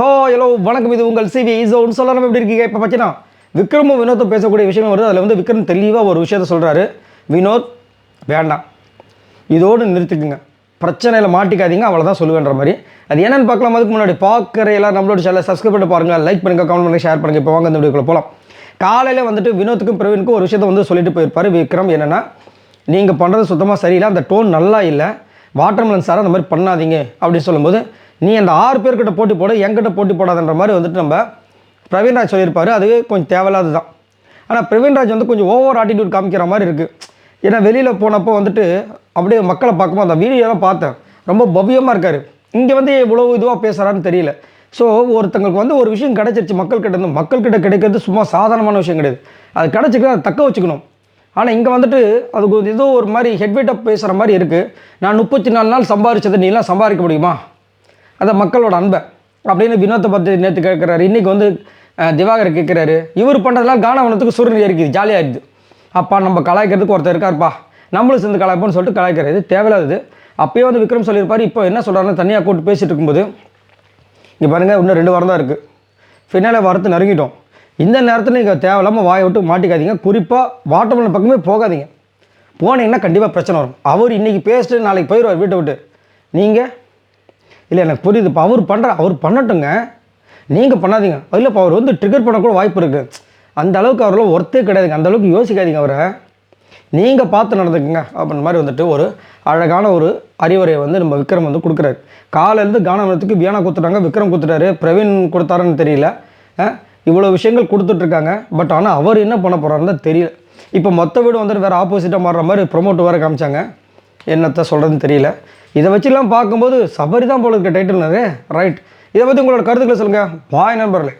Hello வணக்கம், இது உங்கள் சிவி ஜோன். சொல்லலாம் எப்படி இருக்கீங்க? இப்போ பார்த்தீங்கன்னா விக்ரமும் வினோத்தும் பேசக்கூடிய விஷயம் வருது. அதில் வந்து விக்ரம் தெளிவாக ஒரு விஷயத்த சொல்கிறாரு. வினோத் வேண்டாம், இதோடு நிறுத்திக்குங்க, பிரச்சனையில் மாட்டிக்காதீங்க, அவ்வளோதான் சொல்லுவேன்ற மாதிரி. அது என்னென்னு பார்க்கலாம். அதுக்கு முன்னாடி பார்க்குற எல்லாம் நம்மளோட சேனலை சப்ஸ்கிரைப் பண்ணி பாருங்கள், லைக் பண்ணுங்கள், கமெண்ட் பண்ணுங்கள், ஷேர் பண்ணுங்கள். இப்போ வாங்க இந்த வீடியோக்குள்ள போகலாம். காலையில் வந்துட்டு வினோத்துக்கும் பிரவீனுக்கும் ஒரு விஷயத்தை வந்து சொல்லிட்டு போயிருப்பார் விக்ரம். என்னென்னா, நீங்கள் பண்ணுறது சுத்தமாக சரியில்லை, அந்த டோன் நல்லா இல்லை, வாட்டர்மெலன் சார் அந்த மாதிரி பண்ணாதீங்க அப்படின்னு சொல்லும்போது, நீ அந்த 6 பேர்கிட்ட போட்டி போட, என்கிட்ட போட்டி போடாதுன்ற மாதிரி வந்துட்டு நம்ம பிரவீன்ராஜ் சொல்லியிருப்பார். அதுவே கொஞ்சம் தேவையில்லாது தான். ஆனால் பிரவீன்ராஜ் வந்து கொஞ்சம் ஓவர் ஆட்டிடியூட் காமிக்கிற மாதிரி இருக்குது. ஏன்னா வெளியில் போனப்போ வந்துட்டு அப்படியே மக்களை பார்க்கும்போது அந்த வீடியோலாம் பார்த்தேன், ரொம்ப பவ்யமாக இருக்கார். இங்கே வந்து இவ்வளோ இதுவாக பேசுகிறான்னு தெரியல. ஸோ ஒருத்தங்களுக்கு வந்து ஒரு விஷயம் கிடச்சிருச்சு மக்கள்கிட்ட இருந்து. மக்கள்கிட்ட கிடைக்கிறது சும்மா சாதாரணமான விஷயம் கிடையாது. அது கிடச்சிக்கிட்டு அதை தக்க வச்சுக்கணும். ஆனால் இங்கே வந்துட்டு அதுக்கு ஏதோ ஒரு மாதிரி ஹெட்வெயிட்டாக பேசுகிற மாதிரி இருக்குது. நான் 34 நாள் சம்பாதிச்சதை நீலாம் சம்பாதிக்க முடியுமா, அதை மக்களோட அன்பை அப்படின்னு வினோத்தை பற்றி நேற்று கேட்குறாரு. இன்றைக்கி வந்து திவாகர் கேட்குறாரு. இவர் பண்ணுறதுலாம் கானவனத்துக்கு சுருணி இருக்குது, ஜாலியாக இருக்குது. அப்பா நம்ம கலாய்க்கிறதுக்கு ஒருத்தர் இருக்கார்ப்பா, நம்மளும் சேர்ந்து கலாய்ப்போன்னு சொல்லிட்டு கலாய்க்கிறது தேவையில்லாது. அப்போயே வந்து விக்ரம் சொல்லியிருப்பார். இப்போ என்ன சொல்கிறாருன்னு தனியாக கூப்பிட்டு பேசிகிட்டு இருக்கும்போது, இங்கே பாருங்கள், இன்னும் 2 வாரம் தான் இருக்குது, ஃபினாலே வரத்து நெருங்கிட்டோம். இந்த நேரத்தில் நீங்கள் தேவையில்லாமல் வாயை விட்டு மாட்டிக்காதீங்க. குறிப்பாக வாட்டர்மெலன் பக்கமே போகாதீங்க. போனீங்கன்னா கண்டிப்பாக பிரச்சனை வரும். அவர் இன்றைக்கி பேசிட்டு நாளைக்கு போயிடுவார் வீட்டை விட்டு. நீங்கள் இல்லை, எனக்கு புரியுது. இப்போ அவர் பண்ணட்டுங்க, நீங்கள் பண்ணாதீங்க. அதில் இப்போ அவர் வந்து ட்ரிகர் பண்ணக்கூட வாய்ப்பு இருக்குது. அந்த அளவுக்கு அவரெல்லாம் ஒர்த்தே கிடையாதுங்க. அந்த அளவுக்கு யோசிக்காதீங்க, அவரை நீங்கள் பார்த்து நடந்துக்குங்க அப்படின்ற மாதிரி வந்துட்டு ஒரு அழகான ஒரு அறிவுரையை வந்து நம்ம விக்ரம் வந்து கொடுக்குறாரு. காலையிலேருந்து கானவனத்துக்கு வியானா கொடுத்துட்டாங்க, விக்ரம் கொடுத்துட்டாரு, பிரவீன் கொடுத்தாருன்னு தெரியல. இவ்வளோ விஷயங்கள் கொடுத்துட்ருக்காங்க. பட் ஆனால் அவர் என்ன பண்ண போகிறாருன்னு தெரியல. இப்போ மொத்த வீடு வந்துட்டு வேறு ஆப்போசிட்டாக மாறுற மாதிரி ப்ரொமோட் வேறு காமிச்சாங்க. என்னத்தை சொல்கிறதுன்னு தெரியல. இதை வச்சுலாம் பார்க்கும்போது சபரி தான் போல இருக்க டைட்டில்னாரு. ரைட், இதை பற்றி உங்களோட கருத்துக்களை சொல்லுங்கள். பாய் நண்பர்களே.